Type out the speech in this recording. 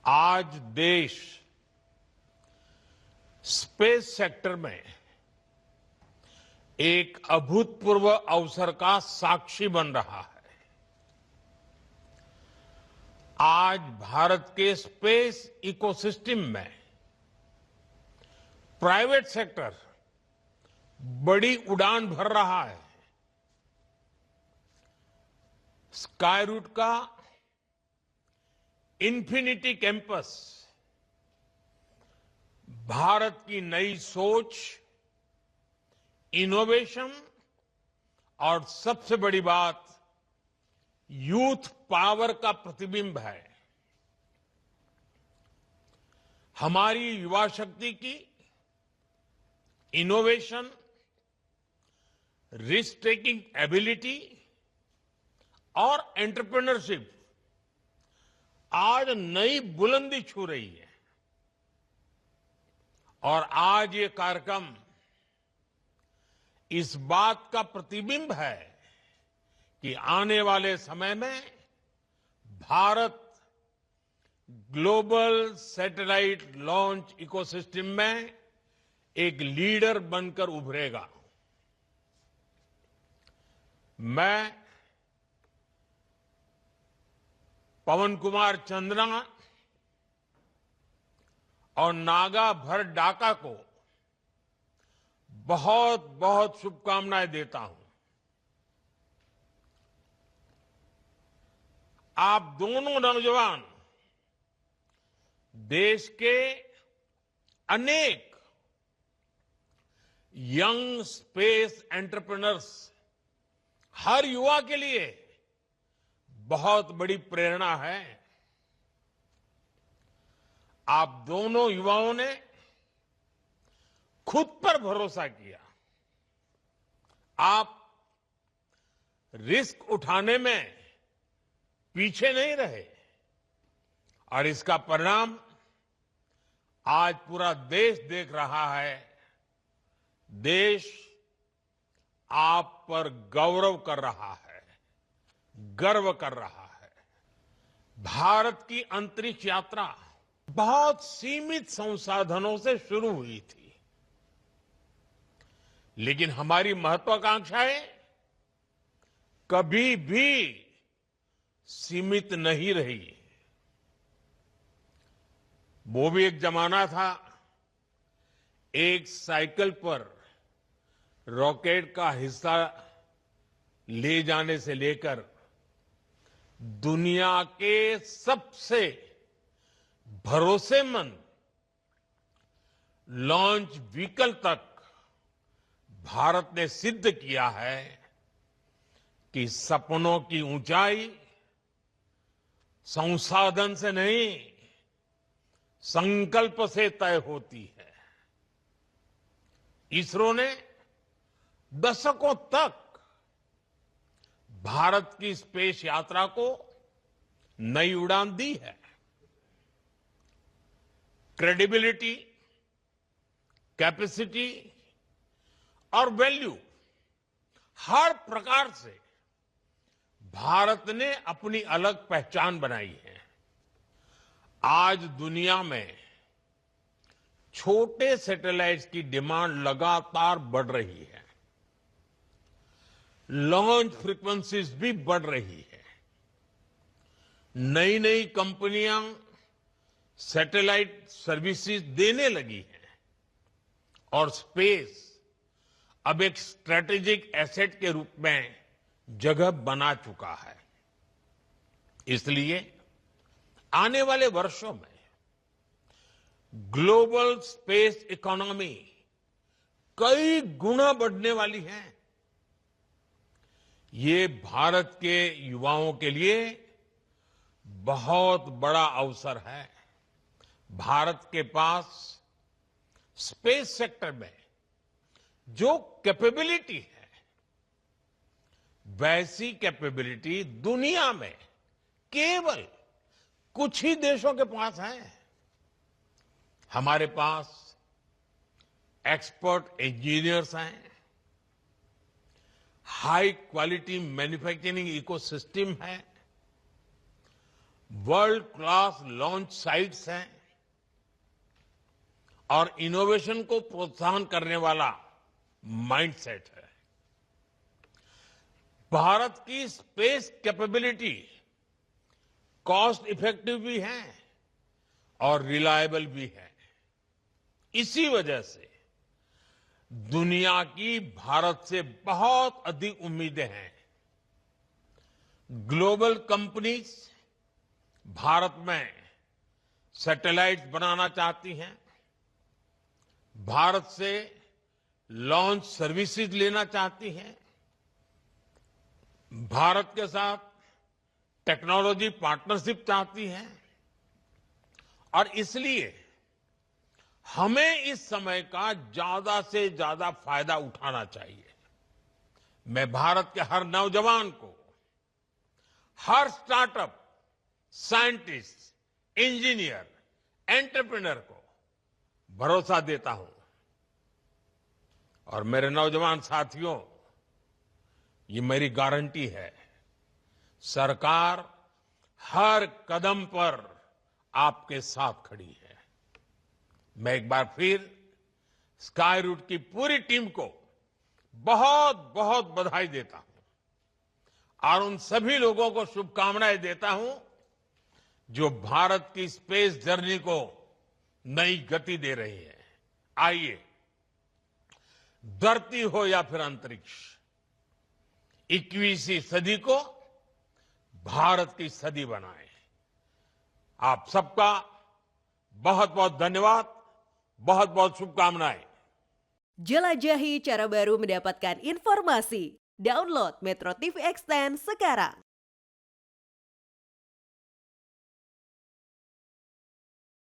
आज देश space sector में एक अभूतपूर्व अवसर का साक्षी बन रहा है। आज भारत के स्पेस इकोसिस्टम में प्राइवेट सेक्टर बड़ी उड़ान भर रहा है। स्काई रूट का इन्फिनिटी कैंपस भारत की नई सोच, इनोवेशन और सबसे बड़ी बात यूथ पावर का प्रतिबिंब है। हमारी युवा शक्ति की इनोवेशन, रिस्क टेकिंग एबिलिटी और एंटरप्रेन्योरशिप आज नई बुलंदी छू रही है। और आज ये कार्यक्रम इस बात का प्रतिबिंब है कि आने वाले समय में Bharat global satellite launch ecosystem में एक लीडर बनकर उभरेगा। मैं पवन कुमार चंद्रा और नागा भर डाका को बहुत बहुत शुभकामनाएं देता हूं। आप दोनों नौजवान देश के अनेक यंग स्पेस एंटरप्रेन्योर्स, हर युवा के लिए बहुत बड़ी प्रेरणा है। आप दोनों युवाओं ने खुद पर भरोसा किया। आप रिस्क उठाने में पीछे नहीं रहे और इसका परिणाम आज पूरा देश देख रहा है। देश आप पर गौरव कर रहा है, गर्व कर रहा है। भारत की अंतरिक्ष यात्रा बहुत सीमित संसाधनों से शुरू हुई थी, लेकिन हमारी महत्वाकांक्षाएं कभी भी सीमित नहीं रही। वो भी एक जमाना था, एक साइकिल पर रॉकेट का हिस्सा ले जाने से लेकर दुनिया के सबसे भरोसेमंद लॉन्च व्हीकल तक भारत ने सिद्ध किया है कि सपनों की ऊंचाई संसाधन से नहीं, संकल्प से तय होती है। इसरो ने दशकों तक भारत की स्पेस यात्रा को नई उड़ान दी है। क्रेडिबिलिटी, कैपेसिटी और वैल्यू, हर प्रकार से भारत ने अपनी अलग पहचान बनाई है। आज दुनिया में छोटे सैटेलाइट्स की डिमांड लगातार बढ़ रही है। लॉन्च फ्रीक्वेंसीज भी बढ़ रही है। नई नई कंपनियां सैटेलाइट सर्विसेज देने लगी हैं और स्पेस अब एक स्ट्रेटेजिक एसेट के रूप में जगह बना चुका है। इसलिए आने वाले वर्षों में ग्लोबल स्पेस इकोनॉमी कई गुना बढ़ने वाली है। ये भारत के युवाओं के लिए बहुत बड़ा अवसर है। भारत के पास स्पेस सेक्टर में जो कैपेबिलिटी है, वैसी कैपेबिलिटी दुनिया में केवल कुछ ही देशों के पास है। हमारे पास एक्सपर्ट इंजीनियर्स हैं, हाई क्वालिटी मैन्युफैक्चरिंग इकोसिस्टम है, वर्ल्ड क्लास लॉन्च साइट्स हैं और इनोवेशन को प्रोत्साहन करने वाला माइंडसेट है। भारत की स्पेस कैपेबिलिटी कॉस्ट इफेक्टिव भी है और रिलायबल भी है। इसी वजह से दुनिया की भारत से बहुत अधिक उम्मीदें हैं। ग्लोबल कंपनीज भारत में सैटेलाइट बनाना चाहती हैं, भारत से लॉन्च सर्विसेज लेना चाहती हैं, भारत के साथ टेक्नोलॉजी पार्टनरशिप चाहती हैं और इसलिए हमें इस समय का ज्यादा से ज्यादा फायदा उठाना चाहिए। मैं भारत के हर नौजवान को, हर स्टार्टअप, साइंटिस्ट, इंजीनियर, एंटरप्रेन्योर को भरोसा देता हूं और मेरे नौजवान साथियों, ये मेरी गारंटी है, सरकार हर कदम पर आपके साथ खड़ी है। मैं एक बार फिर स्काई रूट की पूरी टीम को बहुत बहुत बधाई देता हूं और उन सभी लोगों को शुभकामनाएं देता हूं जो भारत की स्पेस जर्नी को नई गति दे रही है। आइए, धरती हो या फिर अंतरिक्ष, 21वीं सदी को भारत की सदी बनाएं। आप सबका बहुत बहुत धन्यवाद, बहुत बहुत शुभकामनाएं। Jelajahi cara baru mendapatkan informasi. Download Metro TV Extend sekarang.